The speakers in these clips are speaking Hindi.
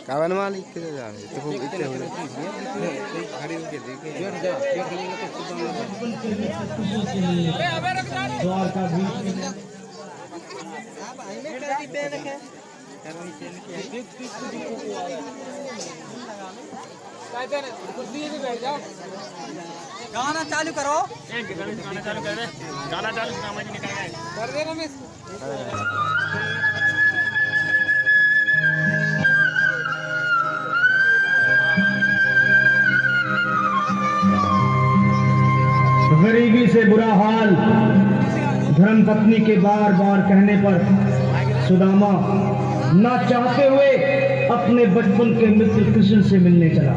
कावन मालिक के जा रहे तो खूब इतने हो रहे खड़ी होके देखे द्वारका बीच गाना चालू करो। गाना चालू कर दे। गाना चालू कर दे रमेश। गरीबी से बुरा हाल धर्मपत्नी के बार बार कहने पर सुदामा ना चाहते हुए अपने बचपन के मित्र कृष्ण से मिलने चला।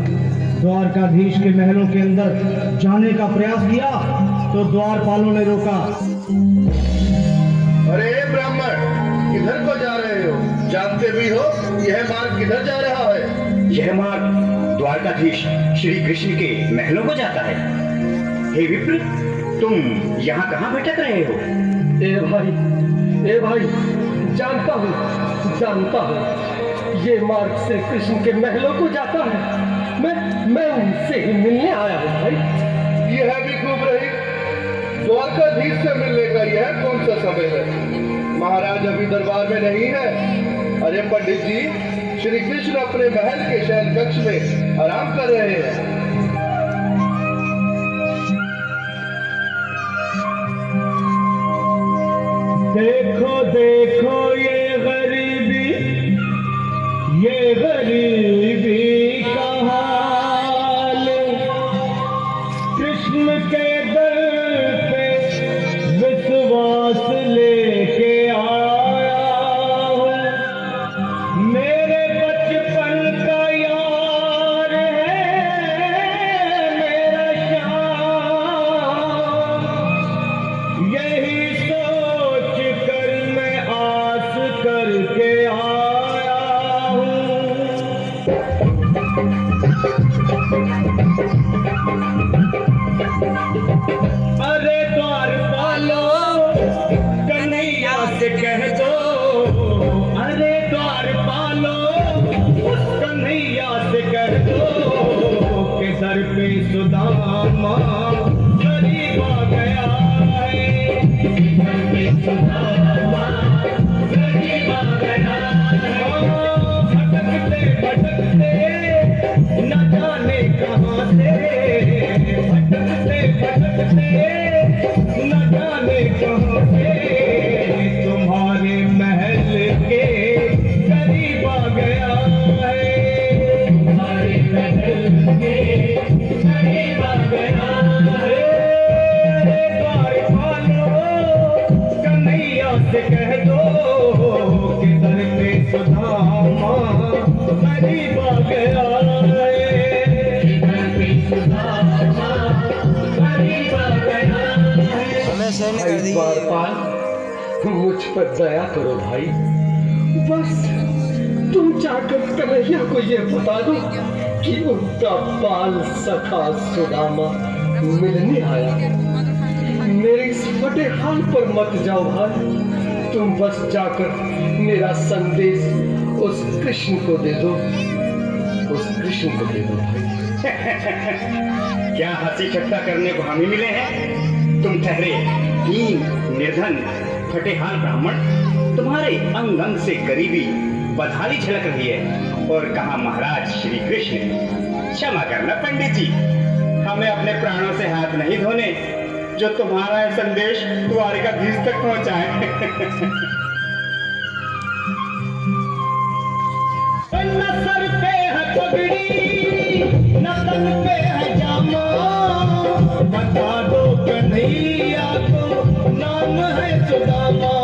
द्वारकाधीश के महलों के अंदर जाने का प्रयास किया तो द्वारपालों ने रोका। अरे ब्राह्मण, किधर को जा रहे हो? जानते भी हो यह मार्ग किधर जा रहा है? यह मार्ग द्वारकाधीश श्री कृष्ण के महलों को जाता है। हे विप्र, तुम यहाँ कहाँ भटक रहे हो? ए भाई, जानता हूँ ये मार्ग से कृष्ण के महलों को जाता है। मैं उनसे ही मिलने आया हूँ भाई। यह भी खूब रही। द्वारकाधीश से मिलने का यह कौन सा समय है? महाराज अभी दरबार में नहीं है। अरे पंडित जी, श्री कृष्ण अपने महल के शयन कक्ष में आराम कर रहे हैं। देखो देखो ये गरीबी का हाल, कृष्ण के दर पे विश्वास लेके आया हूँ। मेरे बचपन का यार है मेरा श्याम, यही सोच कर मैं आस करके आया हूँ। अरे द्वारपालो कन्हैया से कह दो, अरे द्वारपालो कन्हैया से कह दो कि दर पे सुदामा गरीब आ गया है। दर पे सुदामा गरीब आ गया है। भटकते भटकते न जाने कहाँ से, भटकते भटकते न जाने कहाँ से तुम्हारे महल के करीब आ गया है। तुम्हारे महल के करीब आ गया है। द्वारपालो कन्हैया से कह दो कि दर पे सुदामा करीब आ गया है। दर पे सुदामा करीब आ गया है। हमें सहन कर दी द्वारपाल, मुझ पर दया करो भाई। बस तुम जाकर कन्हैया को ये बता दो कि उनका बाल सखा सुदामा मिलने आया। मेरे इस फटे हाल पर मत जाओ भाई। तुम बस जाकर मेरा संदेश उस कृष्ण को दे दो, उस कृष्ण को दे दो भाई। क्या हंसी ठट्टा करने को हमें मिले हैं? तुम ठहरे हीन, निर्धन, फटेहाल ब्राह्मण, तुम्हारे अंग अंग से गरीबी बदहाली झलक रही है। और कहा महाराज श्री कृष्ण? क्षमा करना पंडित जी, हमें अपने प्राणों से हाथ नहीं धोने जो तुम्हारा यह संदेश द्वारकाधीश तक पहुंचाए। न सर पे है पगड़ी, न तन पे है जामा, बता दो कन्हैया को नाम है सुदामा।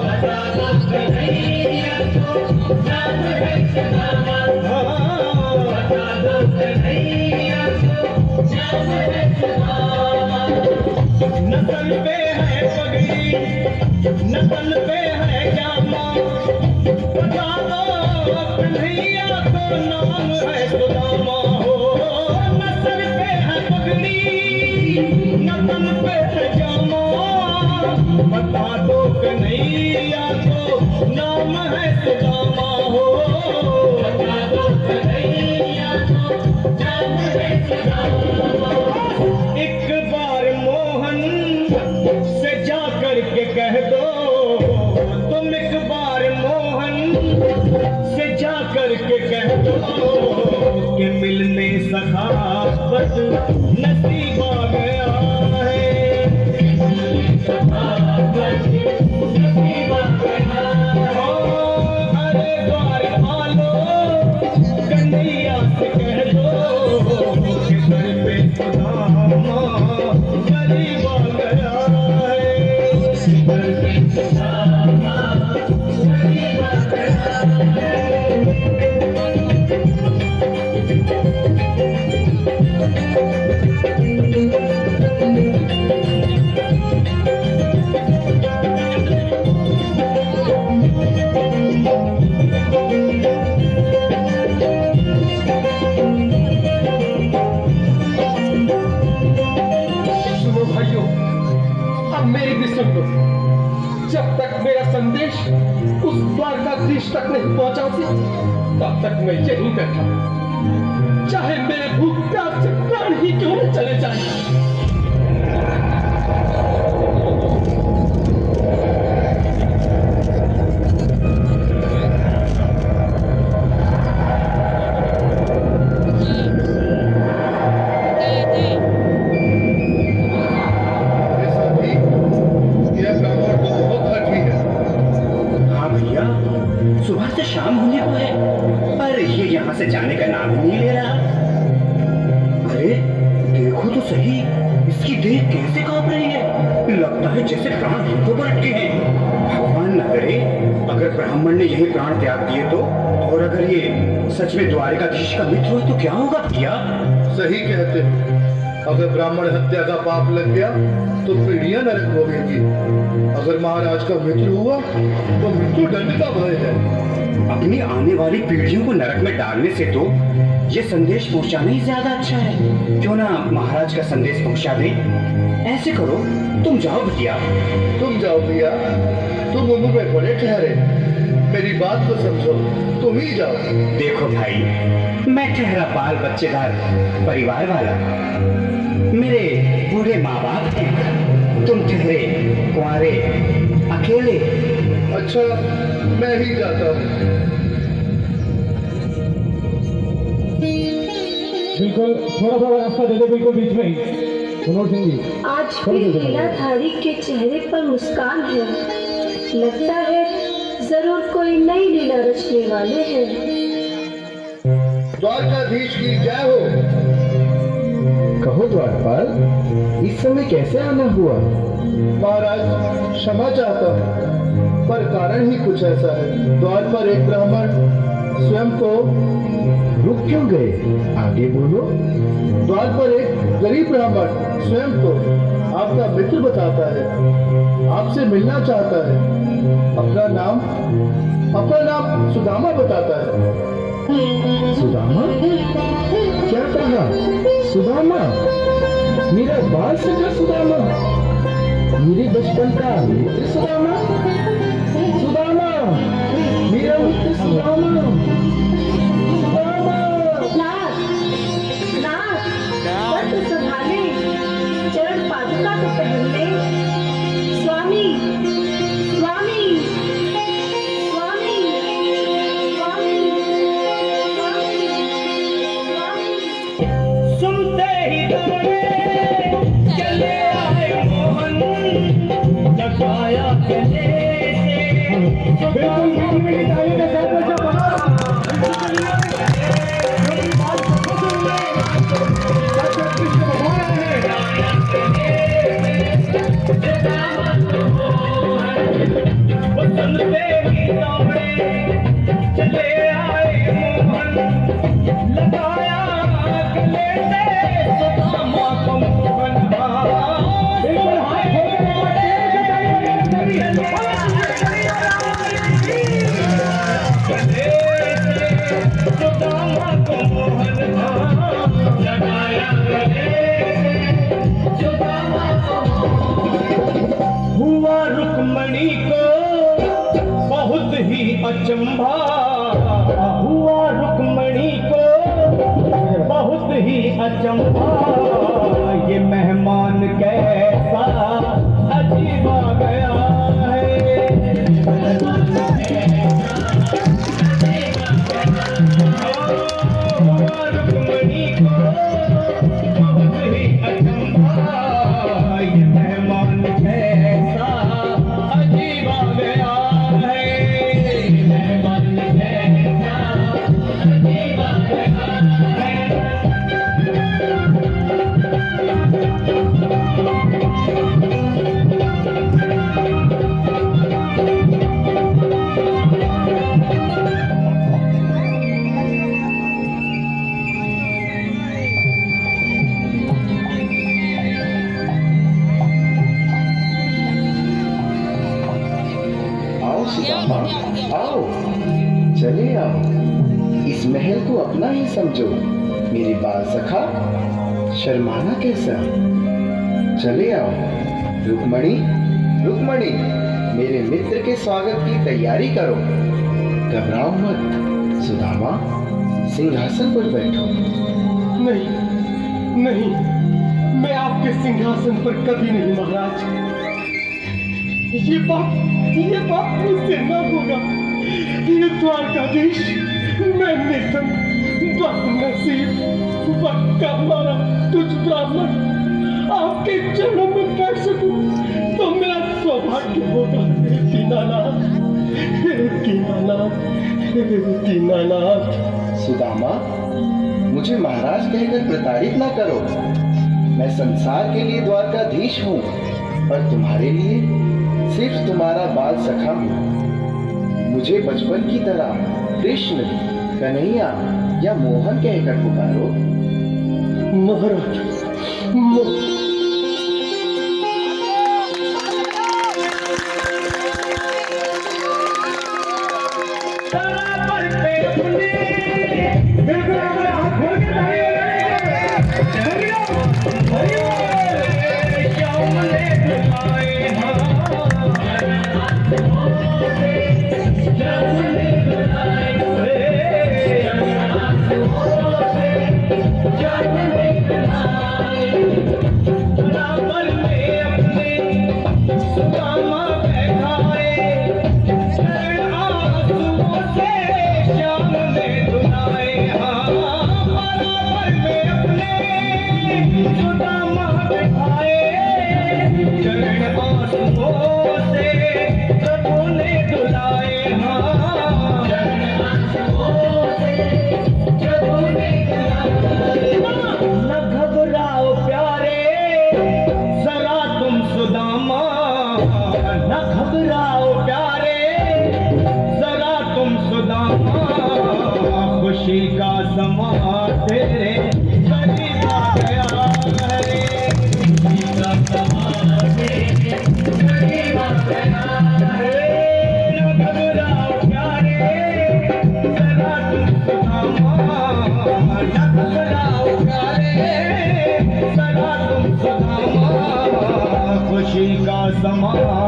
बता दो कन्हैया को नाम है सुदामा। बता दो कन्हैया को नाम है सुदामा। न तन पे है पगड़ी, न तन पे है जामा, बता दो कन्हैया को नाम है सुदामा। हो न सर पे है पगड़ी, न तन पे है जामा, बता दो कन्हैया को नाम है सुदामा। हो सखावत नसीब आ गया है, सखावत नसीब आ गया है। अरे द्वार वालो कन्हैया से कह दो कि सर पे सुदामा गरीब आ गया है, सर पे सुदामा गरीब आ गया है। सुनो भाइयों, अब मेरी भी सुन लो। जब तक मेरा संदेश उस द्वारकाधीश तक नहीं पहुंचाती, तब तक मैं यहीं बैठा, चाहे मेरे भूख प्यास से प्राण ही क्यों न चले जाए। सुबह से शाम होने को है, पर ये यहाँ से जाने का नाम ही नहीं ले रहा। अरे देखो तो सही, इसकी देह कैसे कांप रही है, लगता है जैसे प्राण हाथों पर अटके हैं। भगवान न करे अगर ब्राह्मण ने यही प्राण त्याग दिए तो, और अगर ये सच में द्वारकाधीश का मित्र हो तो क्या होगा भैया? सही कहते हो, अगर ब्राह्मण हत्या का पाप लग गया तो पीढ़ियां नरक भोगेंगी। अगर महाराज का मित्र हुआ तो मृत्यु दंड का भय है। अपनी आने वाली पीढ़ियों को नरक में डालने से तो ये संदेश पहुंचाना ही ज्यादा अच्छा है। क्यों ना महाराज का संदेश पहुंचा दे। ऐसे करो, तुम जाओ भैया। तुम जाओ भैया, तुम उम्र में बड़े ठहरे, मेरी बात को समझो, तुम ही जाओ। देखो भाई, मैं ठहरा बाल बच्चेदार परिवार वाला, मेरे बूढ़े माँ बाप हैं, तुम ठहरे कुंवारे अकेले। अच्छा, मैं ही जाता हूँ। बिल्कुल थोड़ा थोड़ा रास्ता दे दे, बिल्कुल बीच में ही। मनोज सिंह जी, आज भी लीलाधारी के चेहरे पर मुस्कान है, लगता है जरूर कोई नई लीला रचने वाले हैं। द्वारकाधीश की जय हो। कहो द्वारपाल, इस समय कैसे आना हुआ? महाराज क्षमा चाहता हूँ, पर कारण ही कुछ ऐसा है। द्वार पर एक ब्राह्मण स्वयं को रुक क्यों गए? आगे बोलो। द्वार पर एक गरीब ब्राह्मण स्वयं को आपका मित्र बताता है, आपसे मिलना चाहता है। अपना नाम सुदामा बताता है। सुदामा? क्या कहा? सुदामा? मेरा बाल सखा सुदामा? मेरे बचपन का मित्र सुदामा? सुदामा, मेरा मित्र सुदामा। सुदामा। नाथ, वस्त्र संभाले, चरण पादुका तो पहन ले। स्वामी, स्वामी, स्वामी, स्वामी, स्वामी। सुनते ही दौड़े चले आए मोहन, लगाया गले से। बिल्कुल मेरी ताली के साथ चले आए मोहन, लगाया गले से सुदामा को मोहन। बिल्कुल हाथ सुदामा को मोहन लगाया सुदामा को। हुआ रुक्मणी को बहुत ही अचंभा, हुआ रुक्मणी को बहुत ही अचंभा। ये मेहमान कैसा अजीब आ गया है। रुक्मणी को चले आओ, इस महल को अपना ही समझो। मेरी बाल सखा, शर्माना कैसा? चले आओ। रुक्मणी, रुक्मणी, मेरे मित्र के स्वागत की तैयारी करो। घबराओ मत। सुदामा, सिंहासन पर बैठो। नहीं नहीं, मैं आपके सिंहासन पर कभी नहीं महाराज। ये पाप मुझसे न होगा। ये द्वारकाधीश, मैं निर्धन, बदनसीब, बक्का मारा तुझ ब्राह्मण आपके चरणों में बैठ सकूं तो मेरा सौभाग्य होगा। दीनानाथ, दीनानाथ, दीनानाथ। सुदामा, मुझे महाराज कहकर प्रताड़ित ना करो। मैं संसार के लिए द्वारकाधीश हूँ, पर तुम्हारे लिए सिर्फ तुम्हारा बाल सखा हूँ। मुझे बचपन की तरह कृष्ण, कन्हैया या मोहन कहकर पुकारो। महाराज, खुशी का समा तेरे करीब आ गया रे। खुशी का समा तेरे करीब आ गया रे। न घबराओ प्यारे, जरा तुम सुदामा। न घबराओ प्यारे, जरा तुम सुदामा। खुशी का समा